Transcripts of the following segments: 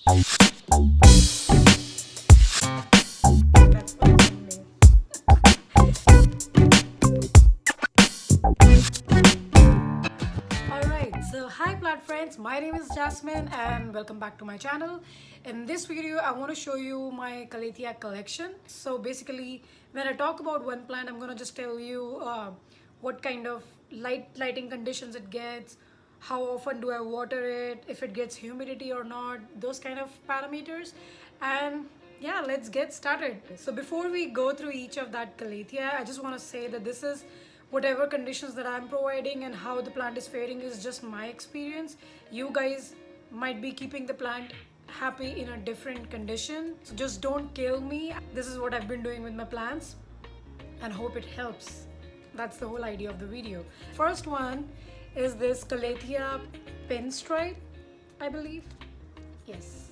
Alright, so hi plant friends, my name is Jasmine and welcome back to my channel. In this video, I want to show you my Calathea collection. So basically, when I talk about one plant, I'm going to just tell you what kind of lighting conditions it gets, how often do I water it, if it gets humidity or not, those kind of parameters. And yeah, let's get started. So before we go through each of that Calathea, I just want to say that this is whatever conditions that I'm providing and how the plant is faring is just my experience. You guys might be keeping the plant happy in a different condition, so just don't kill me. This is what I've been doing with my plants and hope it helps. That's the whole idea of the video. First one is this Calathea Pinstripe, I believe. Yes,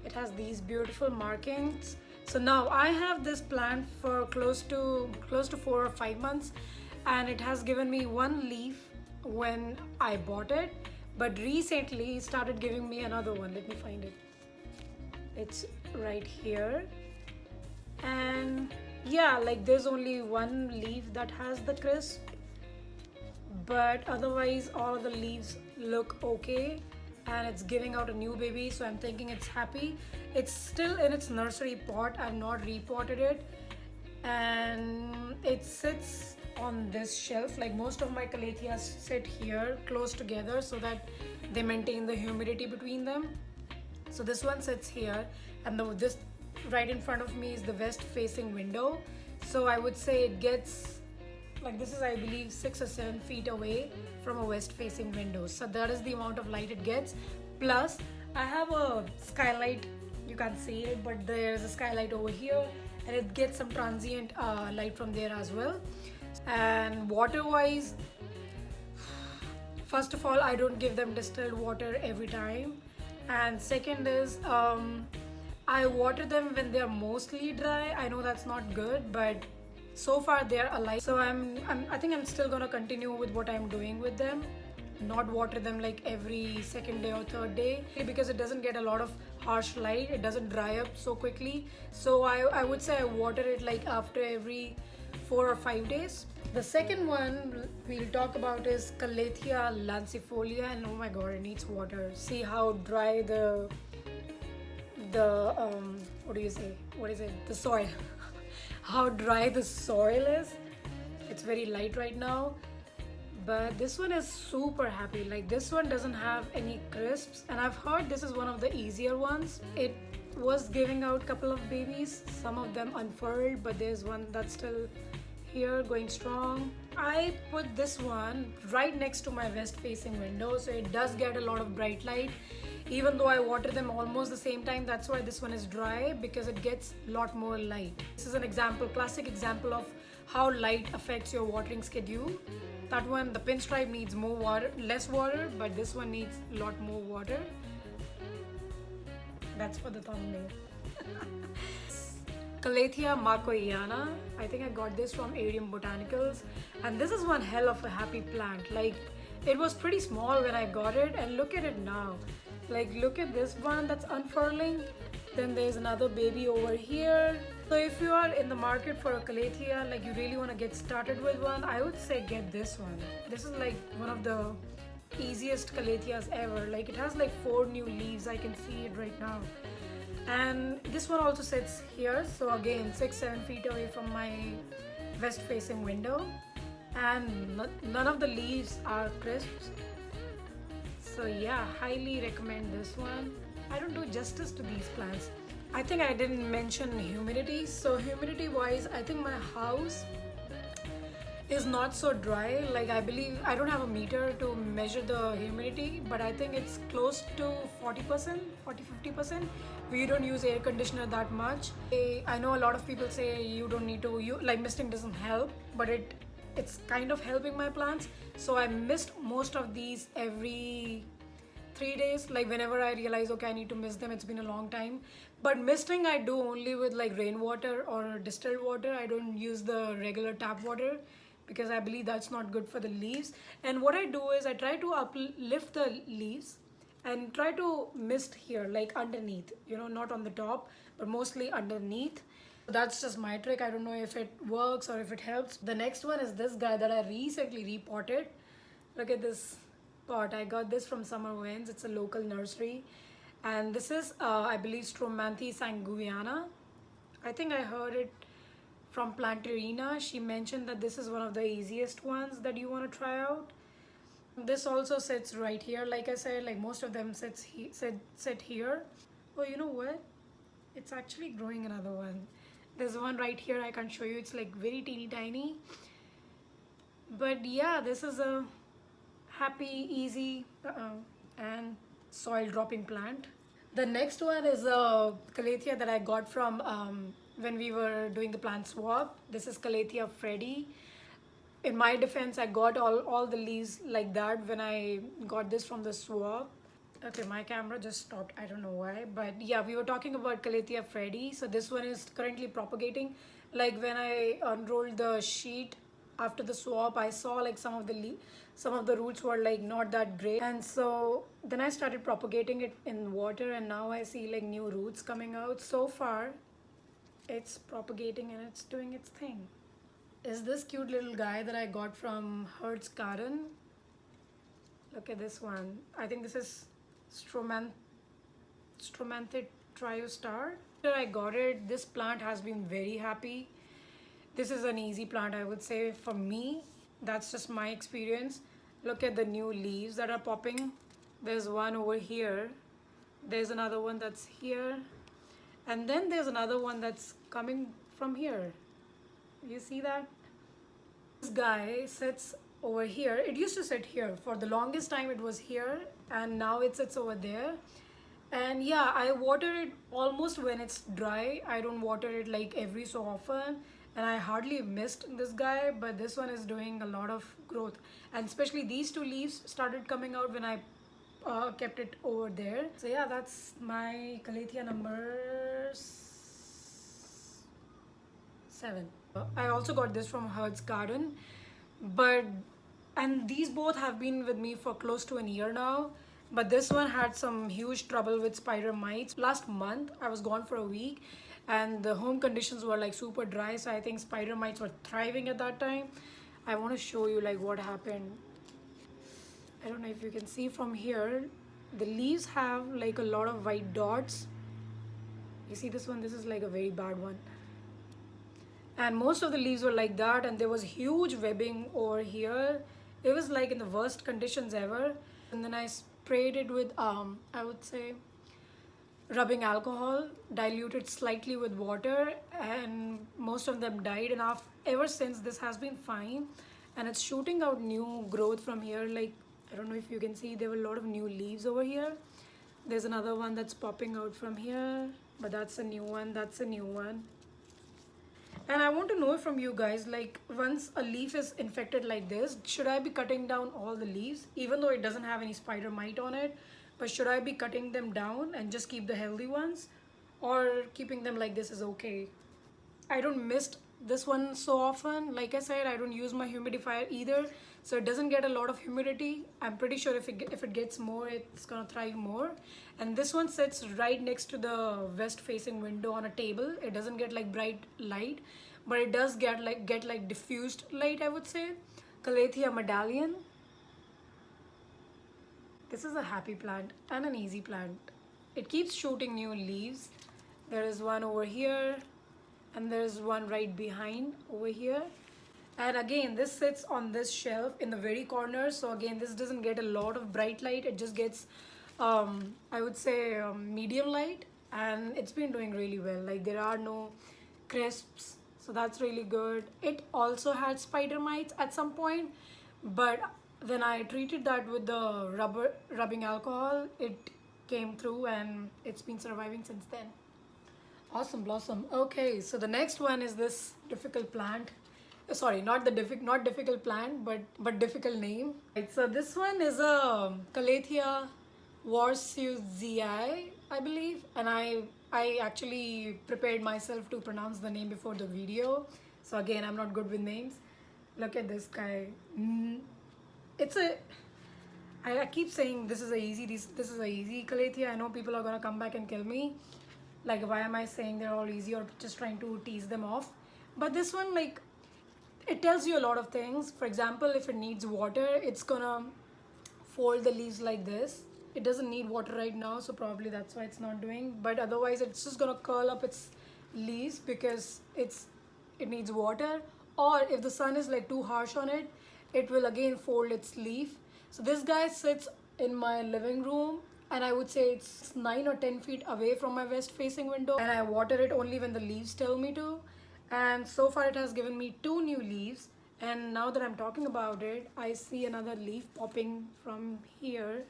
it has these beautiful markings. So now I have this plant for close to 4 or 5 months, and it has given me one leaf when I bought it, but recently it started giving me another one. Let me find it. It's right here. And yeah, like there's only one leaf that has the crisp, but otherwise all of the leaves look okay, and it's giving out a new baby, so I'm thinking it's happy. It's still in its nursery pot. I've not repotted it, and it sits on this shelf. Like most of my Calatheas sit here close together so that they maintain the humidity between them. So this one sits here, and this right in front of me is the west facing window, so I would say it gets, like, this is I believe 6 or 7 feet away from a west facing window, so that is the amount of light it gets. Plus I have a skylight, you can't see it, but there's a skylight over here, and it gets some transient light from there as well. And water wise, first of all, I don't give them distilled water every time, and second is I water them when they're mostly dry. I know that's not good, but so far they're alive, so I think I'm still gonna continue with what I'm doing with them, not water them like every second day or third day, because it doesn't get a lot of harsh light, it doesn't dry up so quickly. So I would say I water it like after every 4 or 5 days. The second one we'll talk about is Calathea Lancifolia, and oh my god, it needs water. See how dry the what do you say, what is it, the soil how dry the soil is. It's very light right now, but this one is super happy. Like this one doesn't have any crisps, and I've heard this is one of the easier ones. It was giving out a couple of babies, some of them unfurled, but there's one that's still here going strong. I put this one right next to my west facing window, so it does get a lot of bright light, even though I water them almost the same time. That's why this one is dry, because it gets a lot more light. This is an example, classic example of how light affects your watering schedule. That one, the Pinstripe, needs more water, less water, but this one needs a lot more water. That's for the thumbnail. Calathea markoiana, I think I got this from Arium Botanicals, and this is one hell of a happy plant. Like, it was pretty small when I got it, and look at it now. Like, look at this one that's unfurling, then there's another baby over here. So if you are in the market for a Calathea, like you really want to get started with one, I would say get this one. This is like one of the easiest Calatheas ever. Like, it has like 4 new leaves, I can see it right now. And this one also sits here, so again 6-7 feet away from my west facing window, and none of the leaves are crisps. So yeah, highly recommend this one. I don't do justice to these plants. I think I didn't mention humidity. So humidity wise, I think my house is not so dry. Like, I believe, I don't have a meter to measure the humidity, but I think it's close to 40%, 40-50%. We don't use air conditioner that much. I know a lot of people say you don't need to, like misting doesn't help, but it's kind of helping my plants. So I mist most of these every 3 days, like whenever I realize, okay, I need to mist them. It's been a long time, but misting I do only with like rainwater or distilled water. I don't use the regular tap water, because I believe that's not good for the leaves. And what I do is I try to uplift the leaves and try to mist here, like underneath, you know, not on the top, but mostly underneath. That's just my trick. I don't know if it works or if it helps. The next one is this guy that I recently repotted. Look at this pot. I got this from Summer Winds. It's a local nursery. And this is, I believe, Stromanthe Sanguinea. I think I heard it from Planterina. She mentioned that this is one of the easiest ones that you want to try out. This also sits right here. Like I said, like most of them sit here. Oh, you know what? It's actually growing another one. There's one right here. I can't show you. It's like very teeny tiny. But yeah, this is a happy, easy, and soil dropping plant. The next one is a Calathea that I got from when we were doing the plant swap. This is Calathea Freddy. In my defense, I got all the leaves like that when I got this from the swap. Okay, my camera just stopped. I don't know why. But yeah, we were talking about Calathea Freddy. So this one is currently propagating. Like when I unrolled the sheet after the swap, I saw like some of the roots were like not that great. And so then I started propagating it in water, and now I see like new roots coming out. So far, it's propagating and it's doing its thing. Is this cute little guy that I got from Hertz Garden. Look at this one. I think this is Stromanthe Triostar. After I got it, this plant has been very happy. This is an easy plant, I would say, for me. That's just my experience. Look at the new leaves that are popping. There's one over here. There's another one that's here. And then there's another one that's coming from here. You see that? This guy sits over here. It used to sit here. For the longest time it was here, and now it sits over there. And yeah, I water it almost when it's dry. I don't water it like every so often, and I hardly missed this guy, but this one is doing a lot of growth, and especially these two leaves started coming out when I kept it over there. So yeah, that's my Calathea number 7. I also got this from Hertz Garden, and these both have been with me for close to a year now. But this one had some huge trouble with spider mites. Last month, I was gone for a week, and the home conditions were like super dry, so I think spider mites were thriving at that time. I want to show you like what happened. I don't know if you can see from here. The leaves have like a lot of white dots. You see this one? This is like a very bad one. And most of the leaves were like that, and there was huge webbing over here. It was like in the worst conditions ever. And then I sprayed it with I would say rubbing alcohol, diluted slightly with water, and most of them died. And ever since, this has been fine, and it's shooting out new growth from here. Like, I don't know if you can see, there were a lot of new leaves over here. There's another one that's popping out from here, but that's a new one. That's a new one. And I want to know from you guys, like, once a leaf is infected like this, should I be cutting down all the leaves, even though it doesn't have any spider mite on it? But should I be cutting them down and just keep the healthy ones, or keeping them like this is okay? I don't mist this one so often. Like I said, I don't use my humidifier either, so it doesn't get a lot of humidity. I'm pretty sure if it gets more, it's gonna thrive more. And this one sits right next to the west facing window on a table. It doesn't get like bright light, but it does get like diffused light, I would say. Calathea Medallion. This is a happy plant and an easy plant. It keeps shooting new leaves. There is one over here, and there's one right behind over here. And again, this sits on this shelf in the very corner. So again, this doesn't get a lot of bright light. It just gets, I would say, medium light. And it's been doing really well. Like, there are no crisps. So that's really good. It also had spider mites at some point. But when I treated that with the rubbing alcohol, it came through, and it's been surviving since then. Awesome blossom. Okay, so the next one is this difficult plant. Sorry, not difficult plant, but difficult name. Right, so this one is a Calathea Warscewiczii, I believe, and I actually prepared myself to pronounce the name before the video. So again, I'm not good with names. Look at this guy. I keep saying this is a easy, this is a easy Calathea. I know people are gonna come back and kill me. Like, why am I saying they're all easy, or just trying to tease them off? But this one, like, it tells you a lot of things. For example, if it needs water, it's gonna fold the leaves like this. It doesn't need water right now, so probably that's why it's not doing. But otherwise, it's just gonna curl up its leaves because it needs water. Or if the sun is like too harsh on it, it will again fold its leaf. So this guy sits in my living room, and I would say it's 9 or 10 feet away from my west facing window, and I water it only when the leaves tell me to. And so far it has given me 2 new leaves, and now that I'm talking about it, I see another leaf popping from here,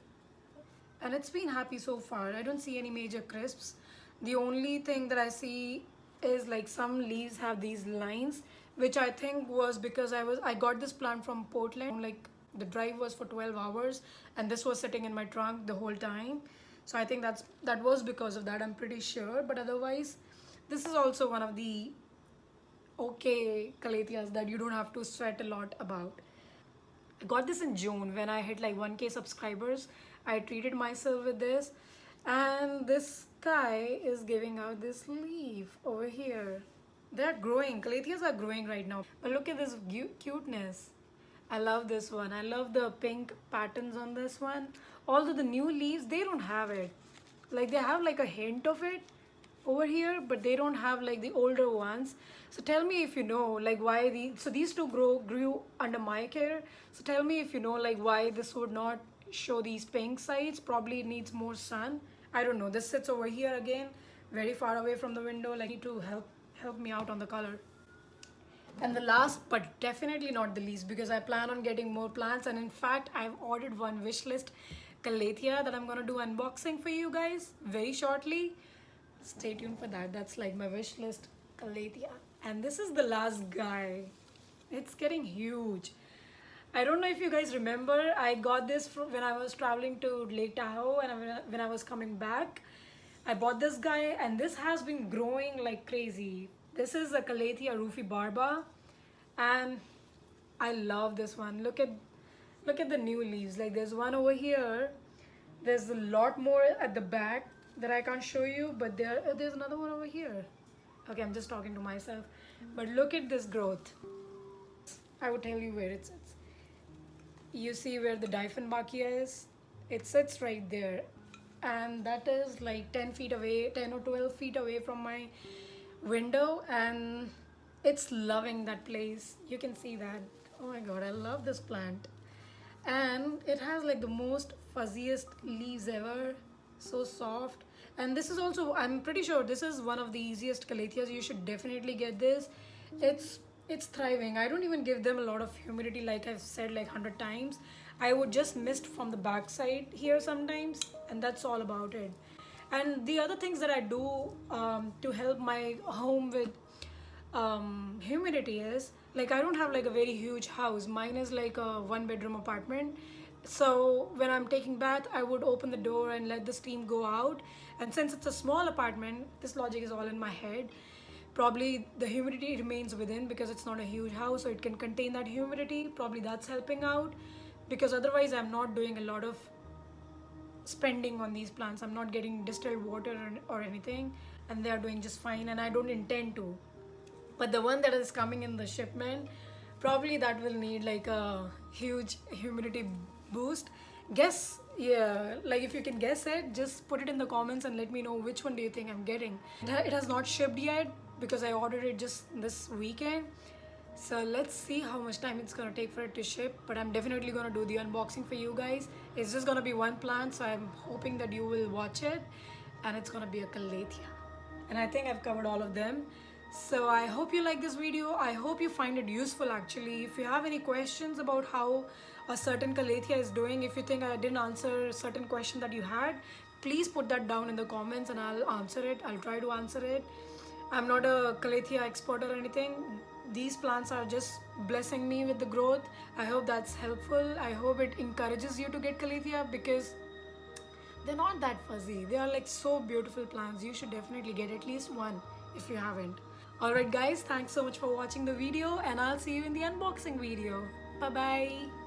and it's been happy so far. I don't see any major crisps. The only thing that I see is like some leaves have these lines, which I think was because I got this plant from Portland. Like, the drive was for 12 hours and this was sitting in my trunk the whole time. So I think that was because of that, I'm pretty sure. But otherwise, this is also one of the okay Calatheas that you don't have to sweat a lot about. I got this in June when I hit like 1K subscribers. I treated myself with this, and this guy is giving out this leaf over here. They're growing. Calatheas are growing right now. But look at this cuteness. I love this one. I love the pink patterns on this one. Although the new leaves, they don't have it. Like, they have like a hint of it over here, but they don't have like the older ones. So tell me if you know like why these two grew under my care. So tell me if you know like why this would not show these pink sides. Probably it needs more sun. I don't know. This sits over here again, very far away from the window. Like, to help me out on the color. And the last but definitely not the least, because I plan on getting more plants, and in fact I've ordered one wish list Calathea that I'm gonna do unboxing for you guys very shortly. Stay tuned for that. That's like my wish list Calathea. And this is the last guy. It's getting huge. I don't know if you guys remember, I got this when I was traveling to Lake Tahoe, and when I was coming back, I bought this guy, and this has been growing like crazy. This is a Calathea rufibarba, and I love this one. Look at the new leaves. Like, there's one over here. There's a lot more at the back that I can't show you, but there's another one over here. Okay, I'm just talking to myself. But look at this growth. I would tell you where it sits. You see where the Dieffenbachia is? It sits right there. And that is like 10 feet away, 10 or 12 feet away from my window, and it's loving that place. You can see that. Oh my god, I love this plant. And it has like the most fuzziest leaves ever. So soft. And this is also, I'm pretty sure this is one of the easiest Calatheas. You should definitely get this. It's thriving. I don't even give them a lot of humidity, like I've said like 100 times. I would just mist from the back side here sometimes, and that's all about it. And the other things that I do to help my home with humidity is, like, I don't have like a very huge house. Mine is like a 1-bedroom apartment. So when I'm taking bath, I would open the door and let the steam go out. And since it's a small apartment, this logic is all in my head. Probably the humidity remains within because it's not a huge house, so it can contain that humidity. Probably that's helping out, because otherwise I'm not doing a lot of spending on these plants. I'm not getting distilled water or anything, and they are doing just fine, and I don't intend to. But the one that is coming in the shipment, probably that will need like a huge humidity boost. Guess, yeah, like if you can guess it, just put it in the comments and let me know which one do you think I'm getting. It has not shipped yet because I ordered it just this weekend. So let's see how much time it's gonna take for it to ship, but I'm definitely gonna do the unboxing for you guys. It's just gonna be one plant, so I'm hoping that you will watch it, and it's gonna be a Calathea. And I think I've covered all of them. So I hope you like this video. I hope you find it useful actually. If you have any questions about how a certain Calathea is doing, if you think I didn't answer a certain question that you had, please put that down in the comments and I'll answer it. I'll try to answer it. I'm not a Calathea expert or anything. These plants are just blessing me with the growth. I hope that's helpful. I hope it encourages you to get Calathea, because they're not that fuzzy. They are like so beautiful plants. You should definitely get at least one if you haven't. Alright guys, thanks so much for watching the video, and I'll see you in the unboxing video. Bye bye.